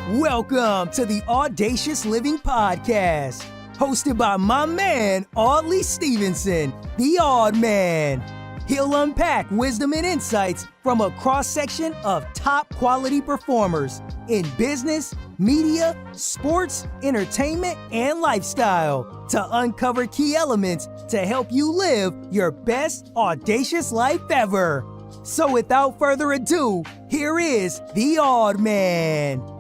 Welcome to the Audacious Living podcast, hosted by my man, Audley Stephenson, the Audman. He'll unpack wisdom and insights from a cross-section of top quality performers in business, media, sports, entertainment, and lifestyle to uncover key elements to help you live your best audacious life ever. So without further ado, here is the Audman.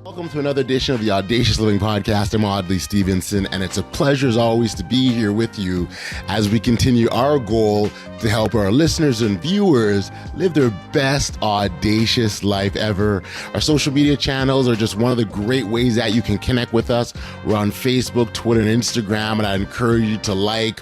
Welcome to another edition of the Audacious Living podcast. I'm Audley Stephenson, and it's a pleasure as always to be here with you as we continue our goal to help our listeners and viewers live their best audacious life ever. Our social media channels are just one of the great ways that you can connect with us. We're on Facebook, Twitter, and Instagram, and I encourage you to like,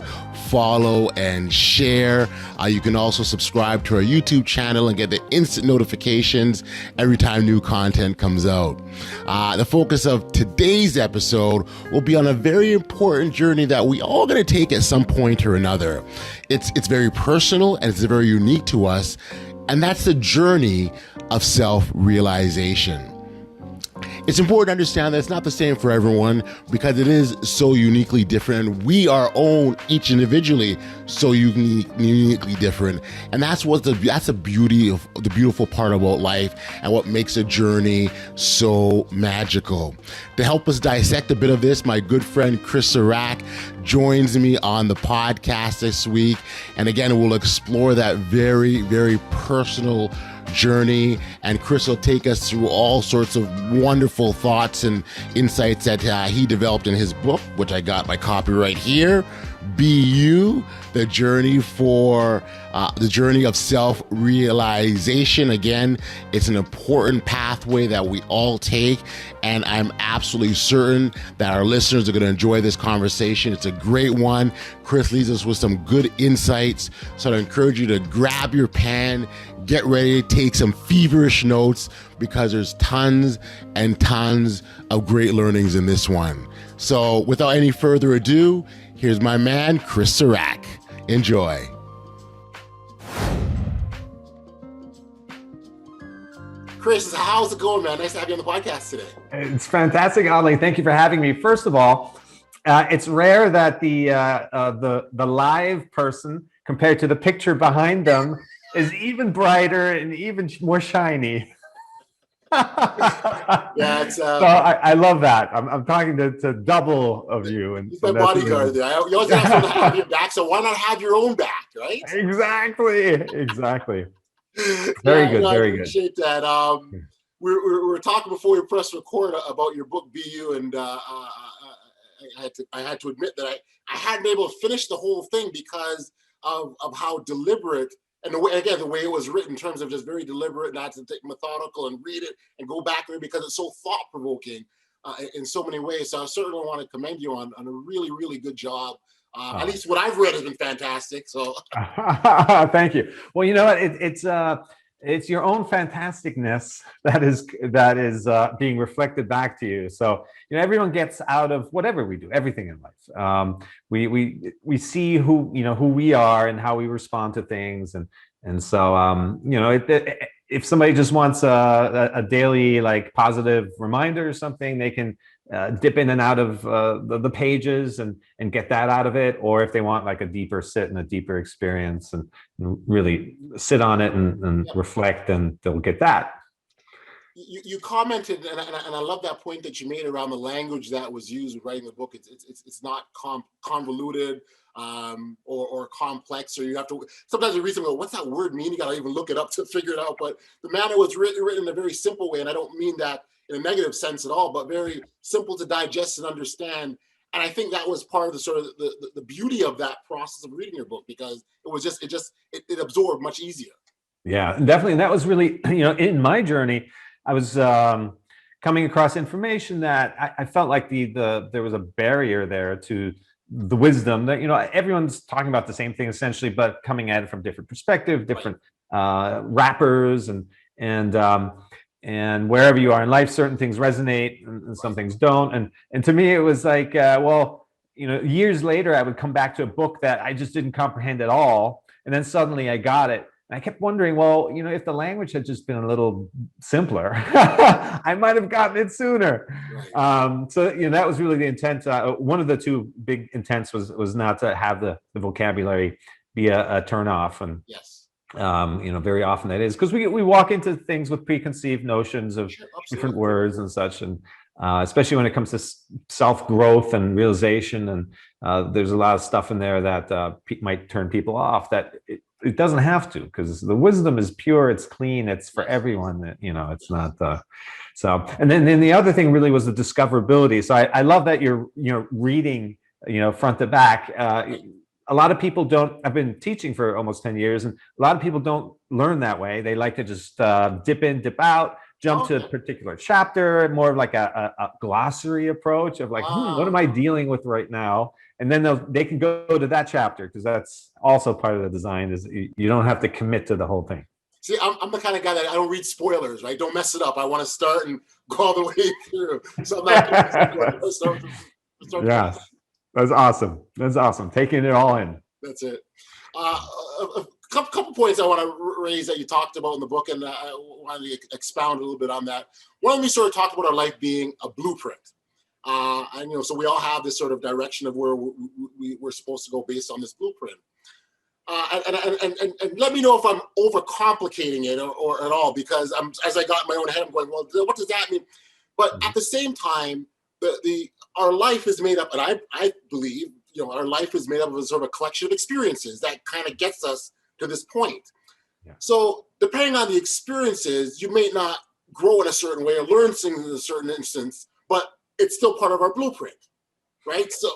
follow, and share. You can also subscribe to our YouTube channel and get the instant notifications every time new content comes out. The focus of today's episode will be on a very important journey that we all going to take at some point or another. It's very personal and it's very unique to us, and that's the journey of self-realization. It's important to understand that it's not the same for everyone because it is so uniquely different. We are own each individually so uniquely different, and that's the beauty of the beautiful part about life and what makes a journey so magical. To help us dissect a bit of this, my good friend Chris Cirak joins me on the podcast this week, and again, we'll explore that very, very personal journey, and Chris will take us through all sorts of wonderful thoughts and insights that he developed in his book, which I got my copy right here, Be You, the journey of self-realization. Again, it's an important pathway that we all take, and I'm absolutely certain that our listeners are going to enjoy this conversation. It's a great one. Chris leaves us with some good insights, so I encourage you to grab your pen, get ready to take some feverish notes because there's tons and tons of great learnings in this one. So without any further ado, here's my man, Chris Cirak. Enjoy. Chris, how's it going, man? Nice to have you on the podcast today. It's fantastic, Audley. Thank you for having me. First of all, it's rare that the live person compared to the picture behind them is even brighter and even more shiny. Yeah, it's, so I love that. I'm talking to double of you. And he's my bodyguard there. You always have someone to have your back, so why not have your own back, right? Exactly. Very good. I appreciate that. We were talking before we pressed record about your book, Be You, and I had to admit that I hadn't been able to finish the whole thing because of how deliberate. And the way it was written in terms of just very deliberate, not to take methodical and read it and go back there because it's so thought-provoking in so many ways. So I certainly want to commend you on a really, really good job. At least what I've read has been fantastic. So thank you. Well, you know what? It's your own fantasticness that is being reflected back to you. So everyone gets out of whatever we do, everything in life. We see who we are and how we respond to things, and so if somebody just wants a daily positive reminder or something, they can dip in and out of the pages and get that out of it, or if they want a deeper sit and a deeper experience and really sit on it and reflect, and they'll get that. You commented, and I love that point that you made around the language that was used with writing the book. It's not convoluted or complex, or you have to sometimes you read something, what's that word mean? You got to even look it up to figure it out. But the manner was written in a very simple way, and I don't mean that in a negative sense at all, but very simple to digest and understand. And I think that was part of the sort of the beauty of that process of reading your book, because it absorbed much easier. Yeah, definitely. And that was really, in my journey, I was coming across information that I felt like there was a barrier there to the wisdom that, everyone's talking about the same thing essentially, but coming at it from different perspective, different wrappers, and wherever you are in life, certain things resonate and some things don't. And to me, it was like, years later, I would come back to a book that I just didn't comprehend at all. And then suddenly I got it. And I kept wondering, well, if the language had just been a little simpler, I might have gotten it sooner. Right. So that was really the intent. One of the two big intents was not to have the vocabulary be a turn off, and Yes. very often that is because we walk into things with preconceived notions of Sure, different absolutely. words and such, and especially when it comes to self growth and realization, and there's a lot of stuff in there that might turn people off. That it doesn't have to, because the wisdom is pure, it's clean, it's for everyone. It's not. So, and then the other thing really was the discoverability. So I love that you're reading front to back. A lot of people don't. I've been teaching for almost 10 years, and a lot of people don't learn that way. They like to just dip in, dip out, jump to a particular chapter, more of like a glossary approach of like, what am I dealing with right now? And then they can go to that chapter, because that's also part of the design, is you don't have to commit to the whole thing. See, I'm the kind of guy that I don't read spoilers, right? Don't mess it up. I want to start and go all the way through. So I'm not. Yeah, that's awesome. That's awesome. Taking it all in. That's it. A couple points I want to raise that you talked about in the book, and I wanted to expound a little bit on that. One of them, we sort of talked about our life being a blueprint. And so we all have this sort of direction of where we're supposed to go based on this blueprint. And let me know if I'm overcomplicating it or at all, because as I got in my own head, I'm going, well, what does that mean? But at the same time, our life is made up, and I believe, our life is made up of a sort of a collection of experiences that kind of gets us to this point. Yeah. So depending on the experiences, you may not grow in a certain way or learn things in a certain instance, but it's still part of our blueprint, right? So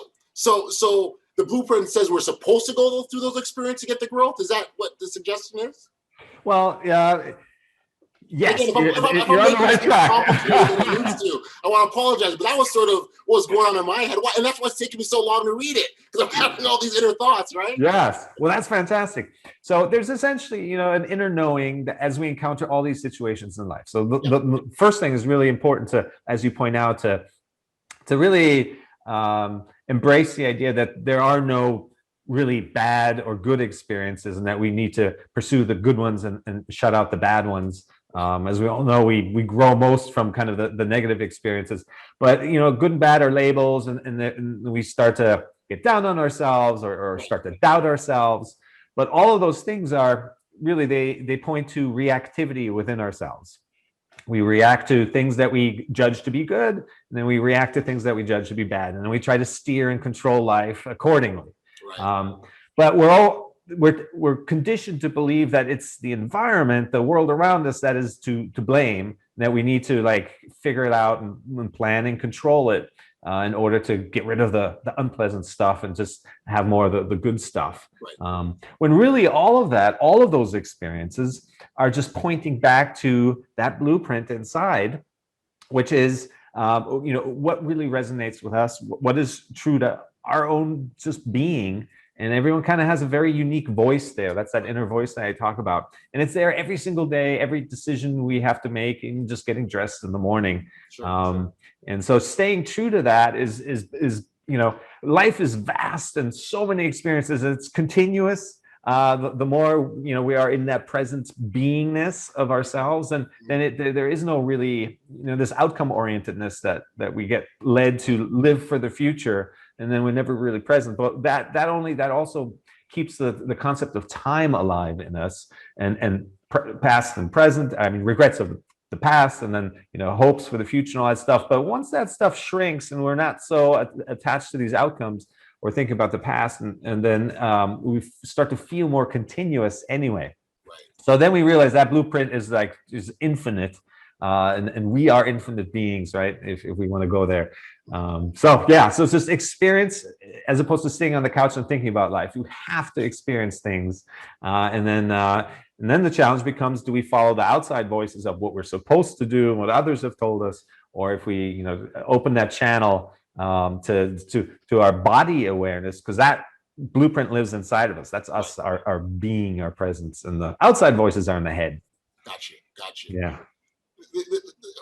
the blueprint says we're supposed to go through those experiences to get the growth. Is that what the suggestion is? Well, yeah. Yes, Again, if I'm you're on the right track. I want to apologize, but that was sort of what was going on in my head, and that's why it's taking me so long to read it, because I'm having all these inner thoughts, right? Yes, well, that's fantastic. So there's essentially, an inner knowing that as we encounter all these situations in life. So the first thing is really important to, as you point out, to really embrace the idea that there are no really bad or good experiences, and that we need to pursue the good ones and shut out the bad ones. As we all know, we grow most from kind of the negative experiences, but good and bad are labels, and we start to get down on ourselves or start to doubt ourselves. But all of those things are really, they point to reactivity within ourselves. We react to things that we judge to be good, and then we react to things that we judge to be bad, and then we try to steer and control life accordingly. Right. But we're conditioned to believe that it's the environment, the world around us, that is to blame, that we need to figure it out and plan and control it in order to get rid of the unpleasant stuff and just have more of the good stuff. Right. When really all of those experiences are just pointing back to that blueprint inside, which is what really resonates with us, what is true to our own just being. And everyone kind of has a very unique voice there. That's that inner voice that I talk about. And it's there every single day, every decision we have to make, and just getting dressed in the morning. Sure. And so staying true to that is life is vast and so many experiences. It's continuous. The more, we are in that present beingness of ourselves, and then there is no really, this outcome orientedness that we get led to live for the future. And then we're never really present. But that also keeps the concept of time alive in us, and past and present. I mean, regrets of the past, and then hopes for the future and all that stuff. But once that stuff shrinks and we're not so attached to these outcomes or think about the past, and then we start to feel more continuous anyway. Right. So then we realize that blueprint is infinite. And we are infinite beings, right? If we want to go there. So it's just experience, as opposed to sitting on the couch and thinking about life. You have to experience things, and then the challenge becomes: do we follow the outside voices of what we're supposed to do and what others have told us, or if we open that channel to our body awareness, because that blueprint lives inside of us. That's us, our being, our presence, and the outside voices are in the head. Gotcha. Yeah.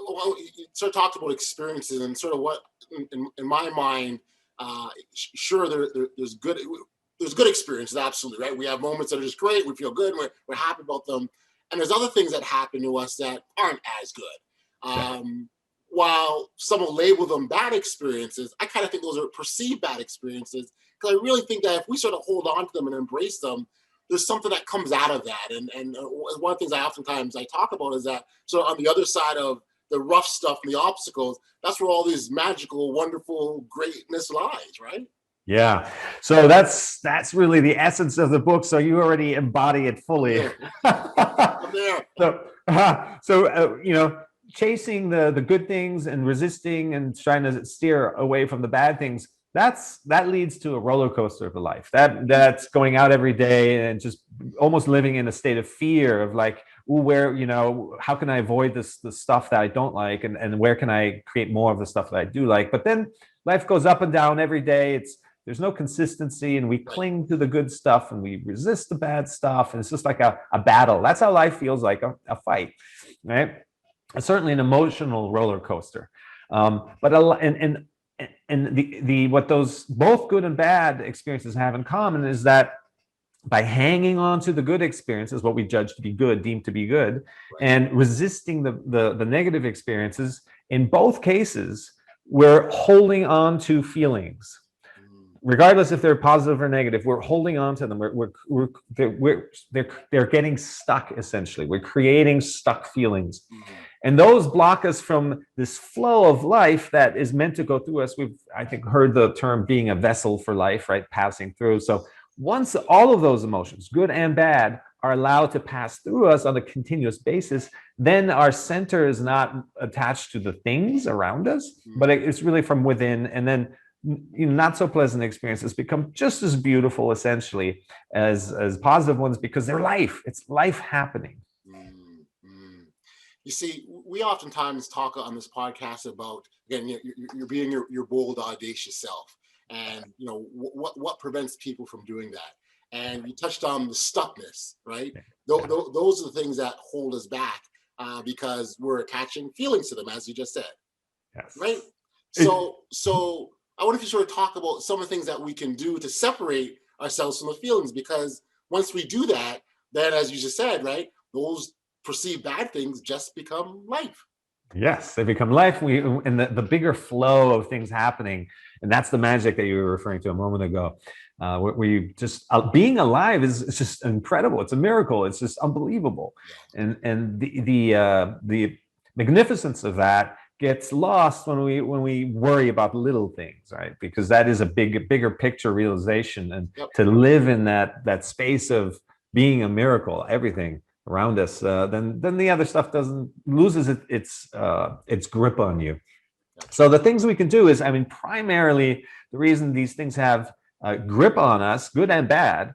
Well, you sort of talked about experiences and sort of what, in my mind, sure, there's good. there's good experiences, absolutely, right? We have moments that are just great. We feel good. We're happy about them. And there's other things that happen to us that aren't as good. While some will label them bad experiences, I kind of think those are perceived bad experiences, because I really think that if we sort of hold on to them and embrace them, there's something that comes out of that. And one of the things I talk about is that, so on the other side of the rough stuff and the obstacles, that's where all these magical, wonderful greatness lies, right? Yeah. So that's really the essence of the book. So you already embody it fully. I'm there. So chasing the good things and resisting and trying to steer away from the bad things, that leads to a roller coaster of a life. That's going out every day and just almost living in a state of fear of like, how can I avoid the stuff that I don't like, and where can I create more of the stuff that I do like? But then life goes up and down every day. There's no consistency, and we cling to the good stuff and we resist the bad stuff, and it's just like a battle. That's how life feels like, a fight, right? It's certainly an emotional roller coaster. But what those both good and bad experiences have in common is that by hanging on to the good experiences, what we judge to be good, deemed to be good, and resisting the negative experiences, in both cases, we're holding on to feelings. Regardless if they're positive or negative, we're holding on to them. They're getting stuck, essentially. We're creating stuck feelings. And those block us from this flow of life that is meant to go through us. We've, I think, heard the term being a vessel for life, right? Passing through. So once all of those emotions, good and bad, are allowed to pass through us on a continuous basis, then our center is not attached to the things around us, but it's really from within. And then not so pleasant experiences become just as beautiful, essentially, as positive ones, because they're life. It's life happening. You see, we oftentimes talk on this podcast about, again, you're being your bold, audacious self, and what prevents people from doing that. And you touched on the stuckness, right? Those are the things that hold us back, because we're attaching feelings to them, as you just said, right? So I wonder if you sort of talk about some of the things that we can do to separate ourselves from the feelings, because once we do that, then, as you just said, right, those perceived bad things just become life. Yes, they become life. And the bigger flow of things happening, and that's the magic that you were referring to a moment ago. Where you just being alive is just incredible. It's a miracle. It's just unbelievable, and the magnificence of that gets lost when we worry about little things, right? Because that is a bigger picture realization, and to live in that space of being a miracle, everything around us, then the other stuff loses its grip on you. So the things we can do is, primarily the reason these things have grip on us, good and bad,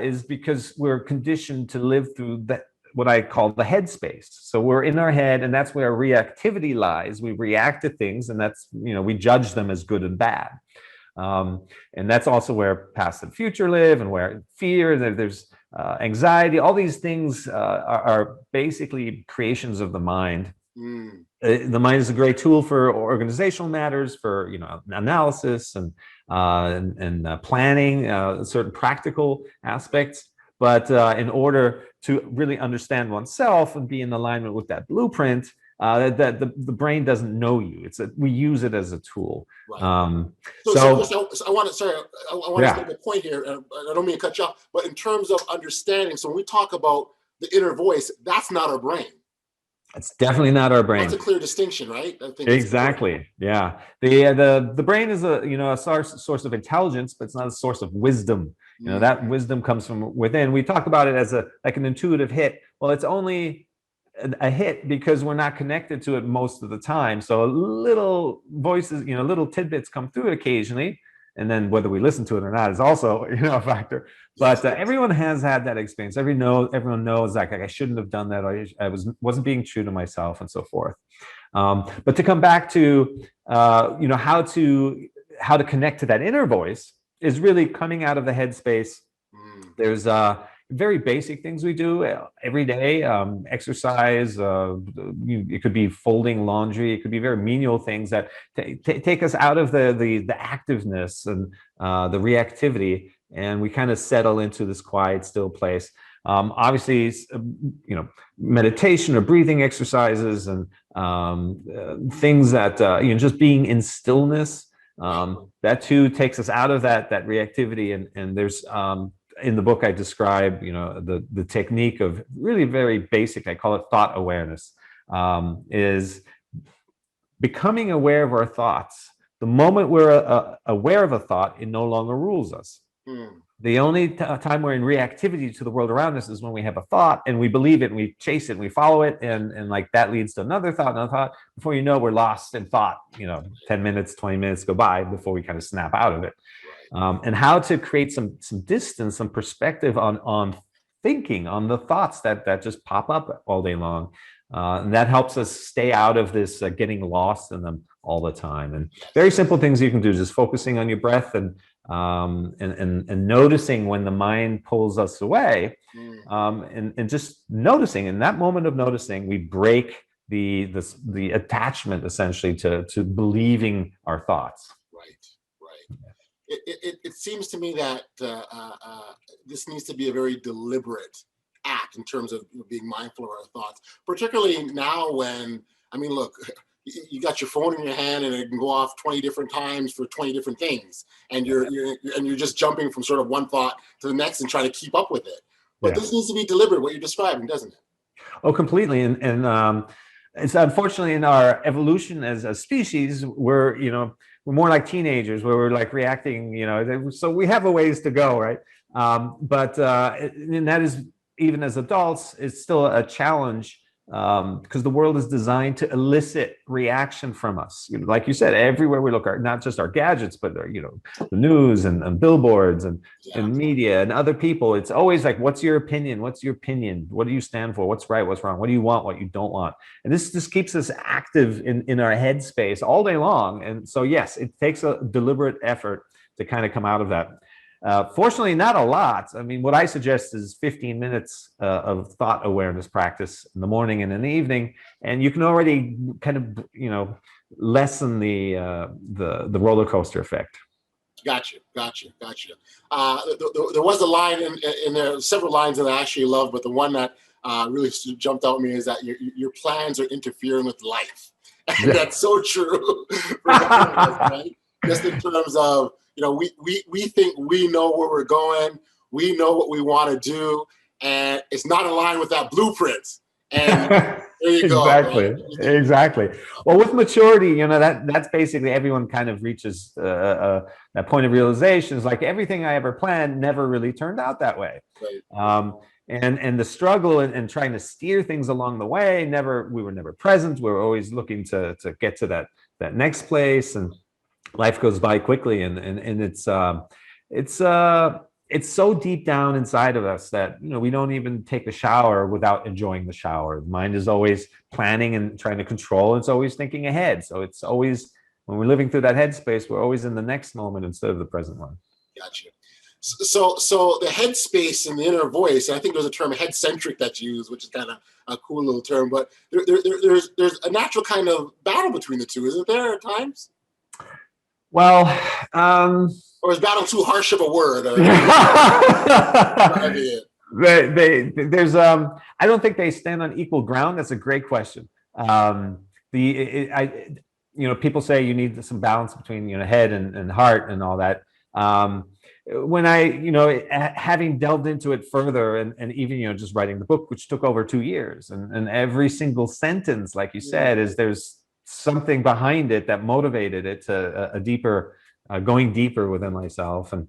is because we're conditioned to live through what I call the headspace. So we're in our head, and that's where reactivity lies. We react to things, and that's, we judge them as good and bad. And that's also where past and future live, and where fear, there's anxiety, all these things are basically creations of the mind. The mind is a great tool for organizational matters, for analysis and planning, certain practical aspects. But in order to really understand oneself and be in alignment with that blueprint, the brain doesn't know you. We use it as a tool. Right. I want to make a point here. I don't mean to cut you off, but in terms of understanding, so when we talk about the inner voice, that's not our brain. It's definitely not our brain. That's a clear distinction, right? I think exactly. Yeah. The brain is a source of intelligence, but it's not a source of wisdom. That wisdom comes from within. We talk about it as like an intuitive hit. Well, it's only a hit because we're not connected to it most of the time. So little voices, little tidbits come through it occasionally. And then whether we listen to it or not is also, a factor. But everyone has had that experience. Everyone knows like I shouldn't have done that. Or I wasn't being true to myself, and so forth. But to come back to, how to connect to that inner voice is really coming out of the headspace. There's very basic things we do every day. Exercise. It could be folding laundry. It could be very menial things that take us out of the activeness and the reactivity, and we kind of settle into this quiet, still place. Obviously, meditation or breathing exercises and things that, just being in stillness, that too takes us out of that reactivity. And there's, in the book, I describe, the technique of really very basic, I call it thought awareness, is becoming aware of our thoughts. The moment we're aware of a thought, it no longer rules us. The only time we're in reactivity to the world around us is when we have a thought and we believe it and we chase it and we follow it, and like that leads to another thought. Before you know, we're lost in thought. 10 minutes, 20 minutes go by before we kind of snap out of it. And how to create some distance, some perspective on thinking, on the thoughts that just pop up all day long. And that helps us stay out of this getting lost in them all the time. And very simple things you can do, just focusing on your breath and noticing when the mind pulls us away, and just noticing. In that moment of noticing, we break the attachment essentially to believing our thoughts. Right. It seems to me that this needs to be a very deliberate act in terms of being mindful of our thoughts, particularly now when, look, you got your phone in your hand and it can go off 20 different times for 20 different things, and you're just jumping from sort of one thought to the next and trying to keep up with it. But this needs to be deliberate, what you're describing, doesn't it? Oh, completely. And it's unfortunately in our evolution as a species, we're more like teenagers, where we're like reacting, so we have a ways to go, right? But that is, even as adults, it's still a challenge, because the world is designed to elicit reaction from us. Like you said, everywhere we look, not just our gadgets, but the news and billboards and media and other people. It's always like, what's your opinion? What's your opinion? What do you stand for? What's right? What's wrong? What do you want? What you don't want? And this just keeps us active in our headspace all day long. And so, yes, it takes a deliberate effort to kind of come out of that. Fortunately, not a lot. What I suggest is 15 minutes of thought awareness practice in the morning and in the evening, and you can already kind of, lessen the roller coaster effect. Gotcha. There was a line in there, several lines that I actually love, but the one that really jumped out at me is that your plans are interfering with life. And that's so true. Right? Just in terms of, we think we know where we're going, we know what we want to do, and it's not in line with that blueprint. And there you go. Exactly. Well, with maturity, that's basically, everyone kind of reaches that point of realization. Is like, everything I ever planned never really turned out that way. Right. And the struggle and trying to steer things along the way, we were never present. We were always looking to get to that next place, and life goes by quickly, and it's so deep down inside of us that we don't even take a shower without enjoying the shower. The mind is always planning and trying to control. It's always thinking ahead. So it's always, when we're living through that headspace, we're always in the next moment instead of the present one. Gotcha. So the headspace and the inner voice, and I think there's a term head-centric that's used, which is kind of a cool little term, but there's a natural kind of battle between the two, isn't there, at times? Well, or is battle too harsh of a word? There's I don't think they stand on equal ground. That's a great question. People say you need some balance between head and heart and all that. When I having delved into it further, and even just writing the book, which took over 2 years, and every single sentence, like you said, there's something behind it that motivated it to a deeper, going deeper within myself, and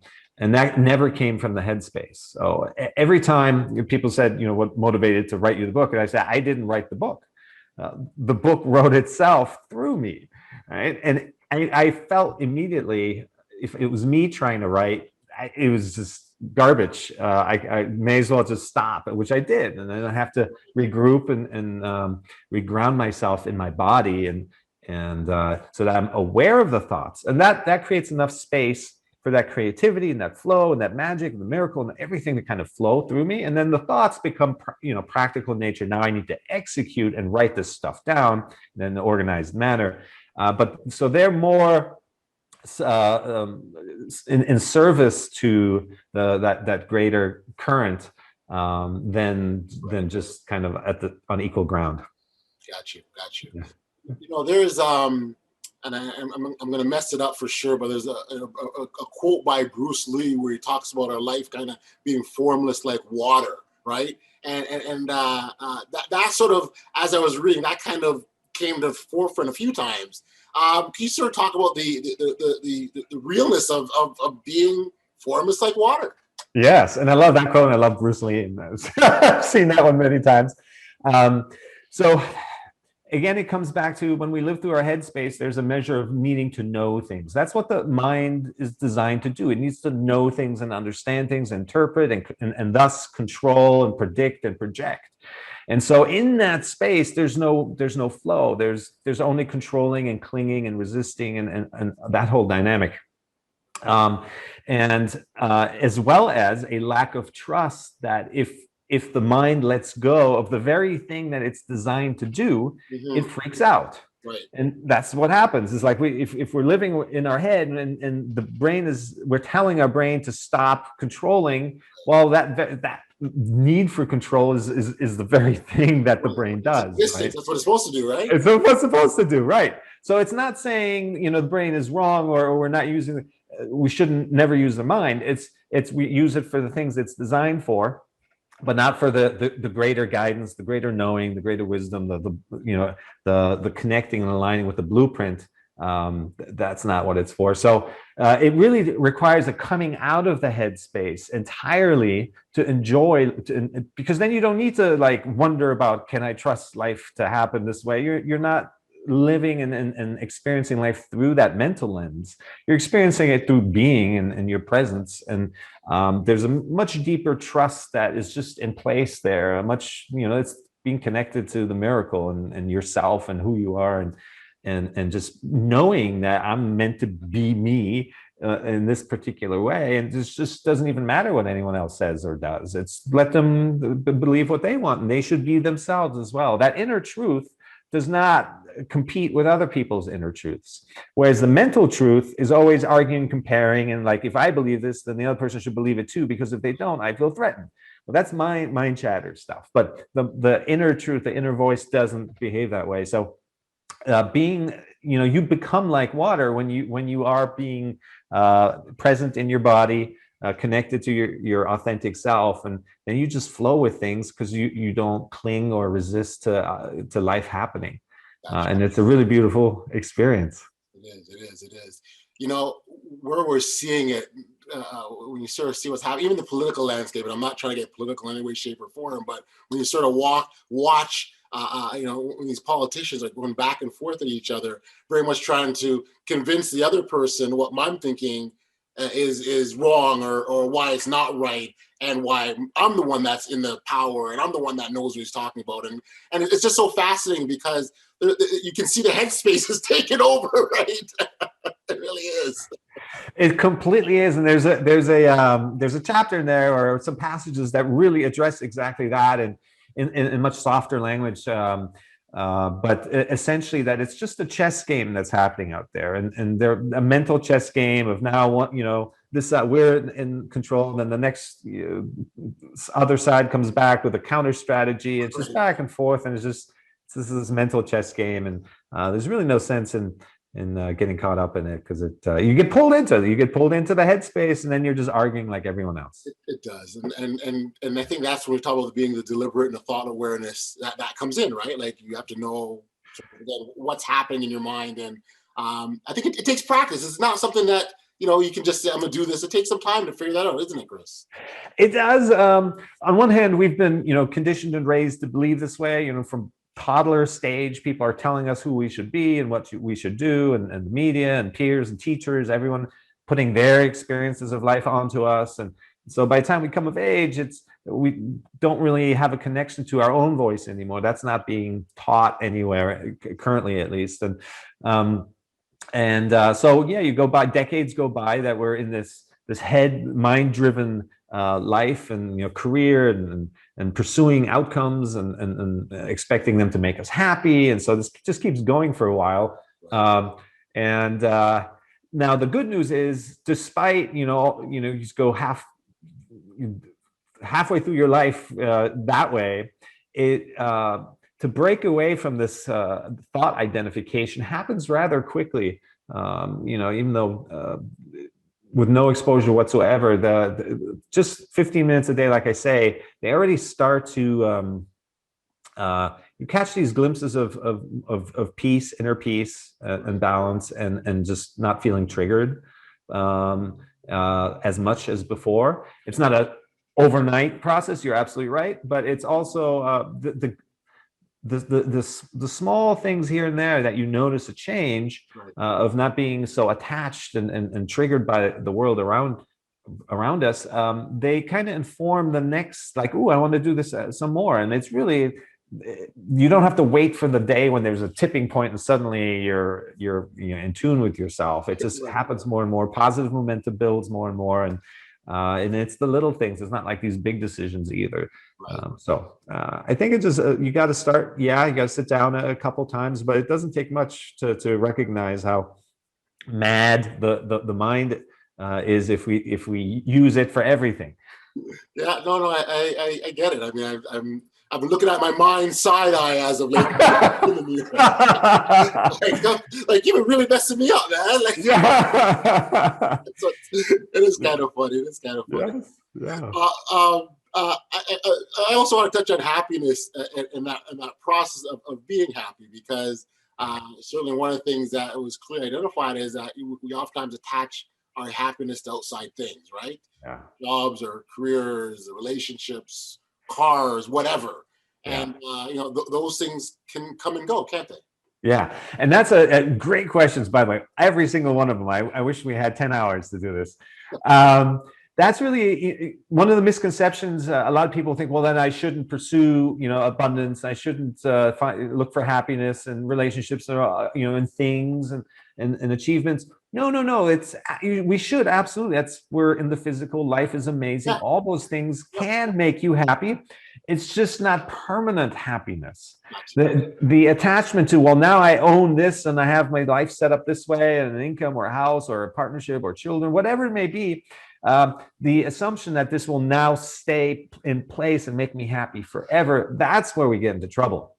that never came from the headspace. So every time people said, what motivated to write you the book, and I said, I didn't write the book. The book wrote itself through me, right? And I felt immediately, if it was me trying to write, it was just garbage. I may as well just stop, which I did, and then I have to regroup and reground myself in my body, and so that I'm aware of the thoughts, and that creates enough space for that creativity and that flow and that magic and the miracle and everything to kind of flow through me. And then the thoughts become practical in nature. Now I need to execute and write this stuff down in an organized manner. But so they're more in service to that greater current, than just kind of on equal ground. Got you. Yeah. There's and I'm going to mess it up for sure, but there's a quote by Bruce Lee where he talks about our life kind of being formless like water, right? And that sort of, as I was reading, that kind of came to the forefront a few times. Can you sort of talk about the realness of being formless like water? Yes, and I love that quote, and I love Bruce Lee in those. I've seen that one many times. So again, it comes back to when we live through our headspace, there's a measure of needing to know things. That's what the mind is designed to do. It needs to know things and understand things, interpret, and thus control and predict and project. And so in that space, there's no flow. There's only controlling and clinging and resisting and that whole dynamic. As well as a lack of trust that if the mind lets go of the very thing that it's designed to do, it freaks out. Right. And that's what happens. It's like if we're living in our head and the brain we're telling our brain to stop controlling, well, that need for control is the very thing that the brain does. Right? That's what it's supposed to do, right? It's what it's supposed to do, right? So it's not saying, the brain is wrong or we're not using, we shouldn't never use the mind. It's we use it for the things it's designed for, but not for the greater guidance, the greater knowing, the greater wisdom, the connecting and aligning with the blueprint. That's not what it's for. So it really requires a coming out of the headspace entirely to enjoy, because then you don't need to like wonder about, can I trust life to happen this way? You're not living and experiencing life through that mental lens. You're experiencing it through being and your presence. And there's a much deeper trust that is just in place there. It's being connected to the miracle and yourself and who you are, and just knowing that I'm meant to be me in this particular way. And it just doesn't even matter what anyone else says or does. It's let them believe what they want, and they should be themselves as well. That inner truth does not compete with other people's inner truths. Whereas the mental truth is always arguing, comparing, and like, if I believe this, then the other person should believe it too, because if they don't, I feel threatened. Well, that's mind chatter stuff. But the inner truth, the inner voice doesn't behave that way. So you become like water when you are being present in your body, connected to your authentic self, and you just flow with things because you don't cling or resist to life happening. And it's a really beautiful experience. It is. Where we're seeing it, when you sort of see what's happening, even the political landscape, and I'm not trying to get political in any way, shape, or form, but when you sort of watch, when these politicians are going back and forth at each other, very much trying to convince the other person what I'm thinking is wrong, or why it's not right, and why I'm the one that's in the power and I'm the one that knows what he's talking about. And it's just so fascinating because you can see the headspace is taking over, right? It really is. It completely is. And there's a chapter in there, or some passages that really address exactly that, and in much softer language. But essentially that it's just a chess game that's happening out there, and they're a mental chess game of now, this we're in control, and then the next other side comes back with a counter strategy. It's just back and forth, and this is this mental chess game, and there's really no sense in getting caught up in it, because you get pulled into the headspace, and then you're just arguing like everyone else. It does, and I think that's when we talk about being the deliberate and the thought awareness that comes in, right? Like, you have to know what's happening in your mind, and I think it takes practice. It's not something that you can just say, I'm gonna do this. It takes some time to figure that out, isn't it, Chris? It does. On one hand, we've been conditioned and raised to believe this way. From toddler stage, people are telling us who we should be and what we should do, and the media and peers and teachers, everyone putting their experiences of life onto us. And so by the time we come of age, we don't really have a connection to our own voice anymore. That's not being taught anywhere, currently at least. So you go by, decades go by that we're in this head mind-driven life, and career, and pursuing outcomes, and expecting them to make us happy. And so this just keeps going for a while. now the good news is, despite, you just go halfway through your life that way, to break away from this thought identification happens rather quickly. Even though with no exposure whatsoever, just 15 minutes a day, like I say, they already start to you catch these glimpses of peace, inner peace, and balance, and just not feeling triggered as much as before. It's not a overnight process. You're absolutely right, but it's also the small things here and there that you notice a change of not being so attached and triggered by the world around us. They kind of inform the next, like, oh, I want to do this some more. And it's really, you don't have to wait for the day when there's a tipping point and suddenly you're in tune with yourself. It just happens more and more. Positive momentum builds more and more, and it's the little things. It's not like these big decisions either. I think it's just you got to start. Yeah, you got to sit down a couple times, but it doesn't take much to recognize how mad the mind is if we use it for everything. Yeah, no, I get it. I mean, I've been looking at my mind side eye as of late. like you've been really messing me up, man. Like, so it is kind of funny. It's kind of funny. Yeah. I also want to touch on happiness in that process of being happy, because certainly one of the things that was clearly identified is that we oftentimes attach our happiness to outside things, right? Yeah. Jobs or careers, relationships, cars, whatever. Yeah. And those things can come and go, can't they? Yeah, and that's a great questions, by the way. Every single one of them. I wish we had 10 hours to do this. That's really one of the misconceptions. A lot of people think, well, then I shouldn't pursue, abundance. I shouldn't look for happiness and relationships, and things and achievements. No. We should absolutely. We're in the physical. Life is amazing. Yeah. All those things can make you happy. It's just not permanent happiness. The attachment to, well, now I own this and I have my life set up this way, and an income or a house or a partnership or children, whatever it may be. The assumption that this will now stay in place and make me happy forever, that's where we get into trouble.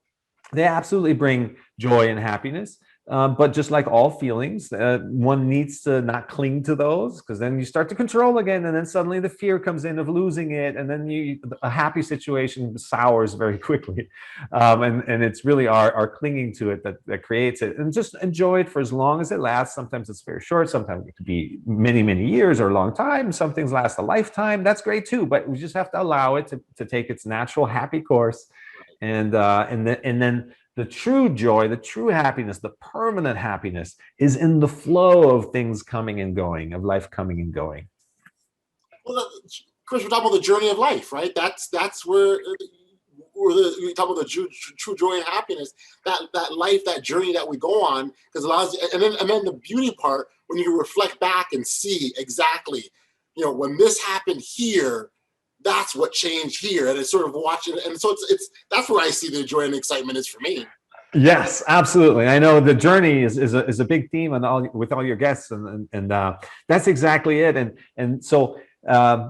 They absolutely bring joy and happiness. But just like all feelings, one needs to not cling to those, because then you start to control again, and then suddenly the fear comes in of losing it, and then a happy situation sours very quickly, and it's really our clinging to it that creates it. And just enjoy it for as long as it lasts. Sometimes it's very short, sometimes it could be many, many years or a long time. Some things last a lifetime. That's great too, but we just have to allow it to take its natural happy course, and then the true joy, the true happiness, the permanent happiness is in the flow of things coming and going, of life coming and going. Well, Chris, we're talking about the journey of life, right? That's where we talk about the true joy and happiness, that life, that journey that we go on, because allows, and then the beauty part, when you reflect back and see exactly, when this happened here, that's what changed here, and it's sort of watching, and so it's that's where I see the joy and excitement is for me. Yes, absolutely. I know the journey is a big theme with all your guests, and that's exactly it. And so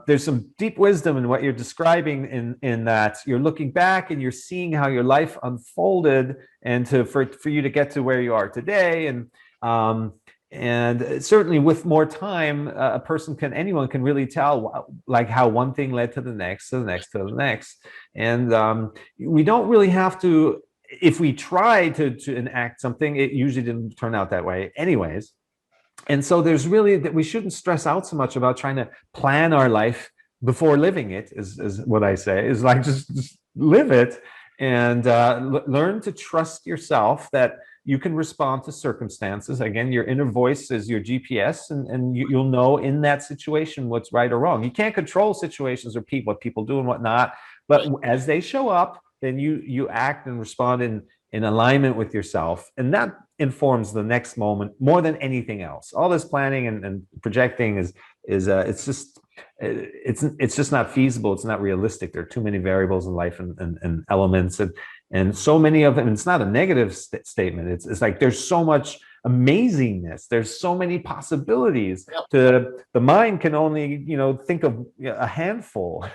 there's some deep wisdom in what you're describing, in that you're looking back and you're seeing how your life unfolded, and for you to get to where you are today, and certainly with more time, anyone can really tell, like, how one thing led to the next, to the next, to the next. And we don't really have to, if we try to enact something, it usually didn't turn out that way anyways. And so there's really, that we shouldn't stress out so much about trying to plan our life before living it, is what I say, is like, just live it, and learn to trust yourself that you can respond to circumstances. Again, your inner voice is your GPS, and you'll know in that situation what's right or wrong. You can't control situations or what people do and whatnot, but as they show up, then you act and respond in alignment with yourself, and that informs the next moment more than anything else. All this planning and projecting is it's just not feasible. It's not realistic. There are too many variables in life and elements, and so many of them. It's not a negative statement. It's like there's so much amazingness. There's so many possibilities. Yep. The mind can only, think of a handful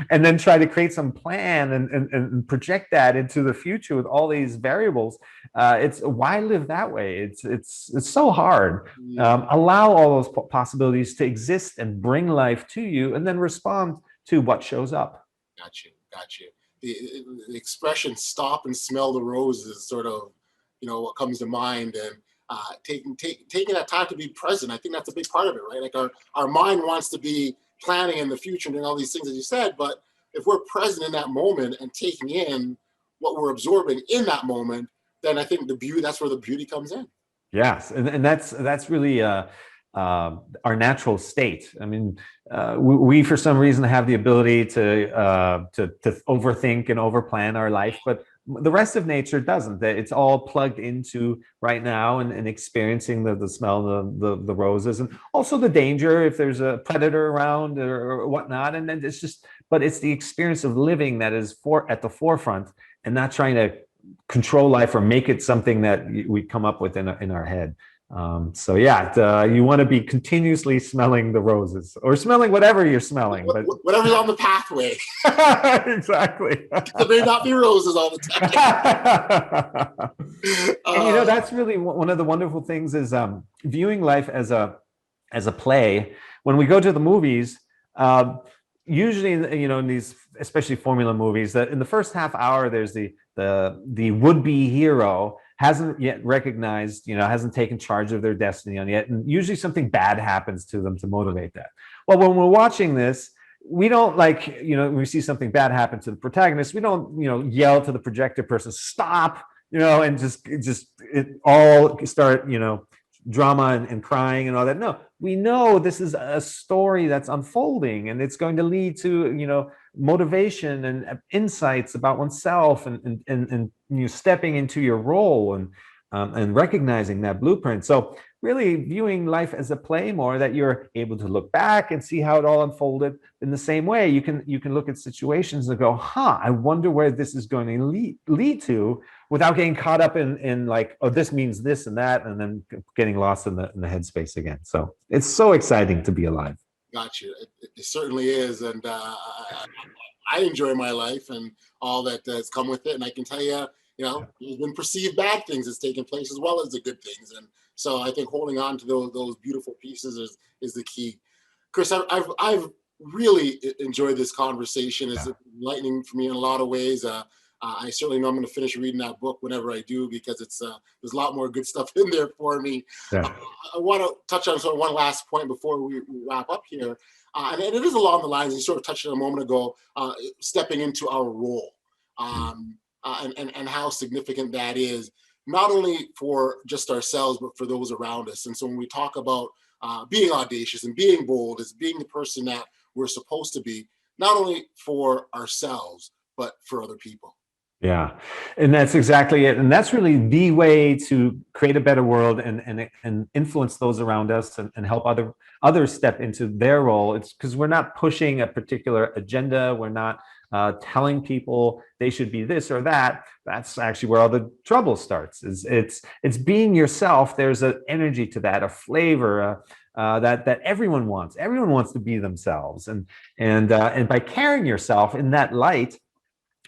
and then try to create some plan and project that into the future with all these variables. It's why live that way? It's so hard. Allow all those possibilities to exist and bring life to you, and then respond to what shows up. Got you. The expression "stop and smell the roses" is sort of, what comes to mind, and taking that time to be present. I think that's a big part of it, right? Like our mind wants to be planning in the future and doing all these things, as you said, but if we're present in that moment and taking in what we're absorbing in that moment, then I think that's where the beauty comes in. Yes, and that's really our natural state. I mean, we for some reason have the ability to overthink and overplan our life, but the rest of nature doesn't. It's all plugged into right now and experiencing the smell, the roses, and also the danger if there's a predator around or whatnot. And then but it's the experience of living that is at the forefront, and not trying to control life or make it something that we come up with in our head. So yeah, you want to be continuously smelling the roses, or smelling whatever you're smelling, but whatever's on the pathway. Exactly. There may not be roses all the time. And that's really one of the wonderful things is viewing life as a play. When we go to the movies, usually in these, especially formula movies, that in the first half hour there's the would-be hero hasn't yet recognized, hasn't taken charge of their destiny on yet. And usually something bad happens to them to motivate that. Well, when we're watching this, we don't when we see something bad happen to the protagonist, we don't, yell to the projector person, stop, and just it all start, drama and crying and all that. No, we know this is a story that's unfolding, and it's going to lead to, motivation and insights about oneself, and stepping into your role and recognizing that blueprint. So really viewing life as a play more, that you're able to look back and see how it all unfolded. In the same way, you can look at situations and go, I wonder where this is going to lead to, without getting caught up in like, oh, this means this and that, and then getting lost in the headspace again. So it's so exciting to be alive. Got you. It certainly is, and I enjoy my life and all that has come with it. And I can tell you, there's been perceived bad things that's taken place as well as the good things. And so I think holding on to those beautiful pieces is the key. Chris, I've really enjoyed this conversation. It's enlightening for me in a lot of ways. I certainly know I'm going to finish reading that book whenever I do, because there's a lot more good stuff in there for me. Yeah. I want to touch on sort of one last point before we wrap up here. And it is along the lines, you sort of touched on a moment ago, stepping into our role, and how significant that is, not only for just ourselves, but for those around us. And so when we talk about being audacious and being bold, as being the person that we're supposed to be, not only for ourselves, but for other people. Yeah, and that's exactly it. And that's really the way to create a better world and influence those around us and help others step into their role. It's because we're not pushing a particular agenda. We're not telling people they should be this or that. That's actually where all the trouble starts. It's being yourself. There's an energy to that, a flavor that everyone wants. Everyone wants to be themselves, and by carrying yourself in that light,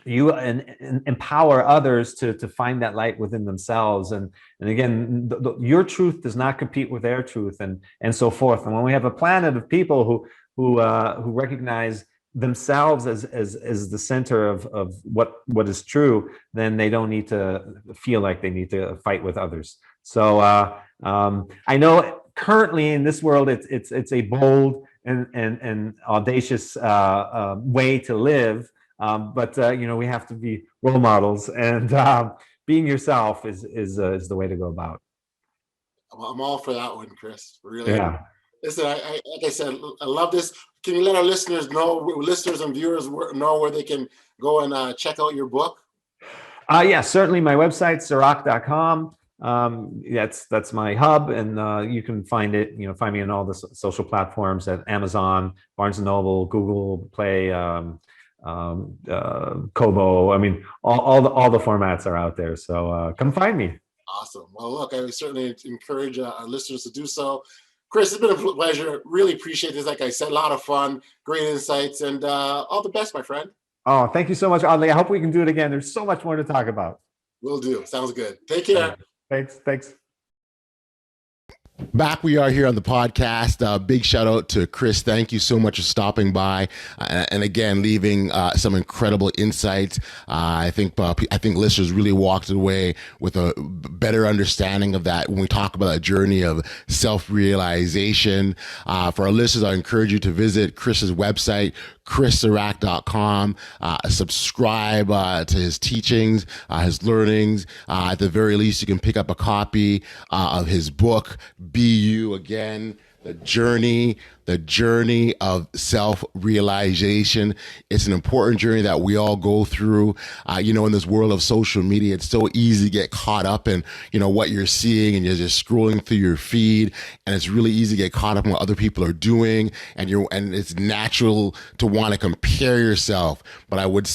you empower others to find that light within themselves. And again, your truth does not compete with their truth, and so forth. And when we have a planet of people who recognize themselves as the center of what is true, then they don't need to feel like they need to fight with others. So I know currently in this world, it's a bold and audacious way to live. But we have to be role models, and being yourself is the way to go about. I'm all for that one, Chris. Really. Yeah. Listen, like I said, I love this. Can you let our listeners and viewers know where they can go and check out your book? Yeah, certainly. My website, cirak.com. That's my hub, and you can find it. Find me on all the social platforms at Amazon, Barnes & Noble, Google Play. Kobo. I mean, all the formats are out there. So come find me. Awesome. Well, look, I would certainly encourage our listeners to do so. Chris, it's been a pleasure. Really appreciate this. Like I said, a lot of fun, great insights, and all the best, my friend. Oh, thank you so much, Audley. I hope we can do it again. There's so much more to talk about. Will do. Sounds good. Take care. Thanks. Back we are here on the podcast. Big shout out to Chris. Thank you so much for stopping by, and again leaving some incredible insights. I think listeners really walked away with a better understanding of that when we talk about a journey of self-realization. For our listeners, I encourage you to visit Chris's website, chriscirak.com. Subscribe to his teachings, his learnings. At the very least, you can pick up a copy of his book, Be You Again, the journey of self-realization. It's an important journey that we all go through. In this world of social media, it's so easy to get caught up in, what you're seeing, and you're just scrolling through your feed, and it's really easy to get caught up in what other people are doing, and it's natural to want to compare yourself. But I would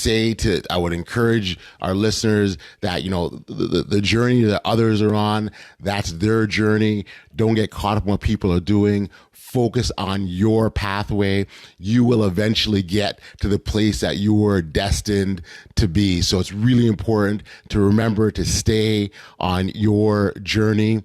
encourage our listeners that, the journey that others are on, that's their journey. Don't get caught up in what people are doing. Focus on your pathway. You will eventually get to the place that you were destined to be. So it's really important to remember to stay on your journey.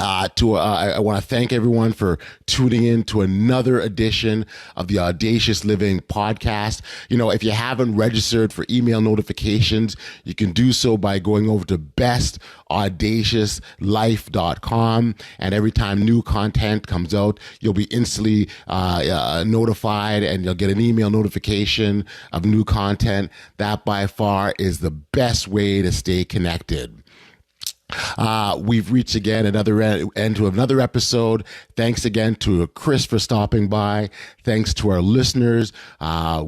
I want to thank everyone for tuning in to another edition of the Audacious Living podcast. If you haven't registered for email notifications, you can do so by going over to bestaudaciouslife.com. And every time new content comes out, you'll be instantly notified, and you'll get an email notification of new content. That by far is the best way to stay connected. We've reached again another end to another episode. Thanks again to Chris for stopping by. Thanks to our listeners.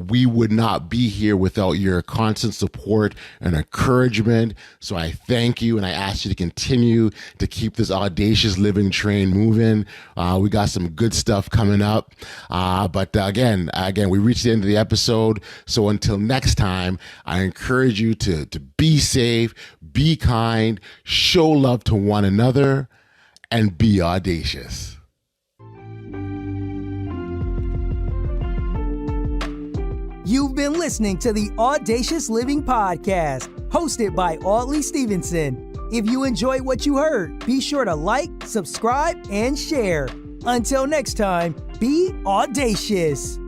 We would not be here without your constant support and encouragement. So I thank you, and I ask you to continue to keep this audacious living train moving. We got some good stuff coming up. But again, we reached the end of the episode. So until next time, I encourage you to be safe, be kind, show love to one another, and be audacious. You've been listening to the Audacious Living Podcast, hosted by Audley Stephenson. If you enjoyed what you heard, be sure to like, subscribe, and share. Until next time, be audacious.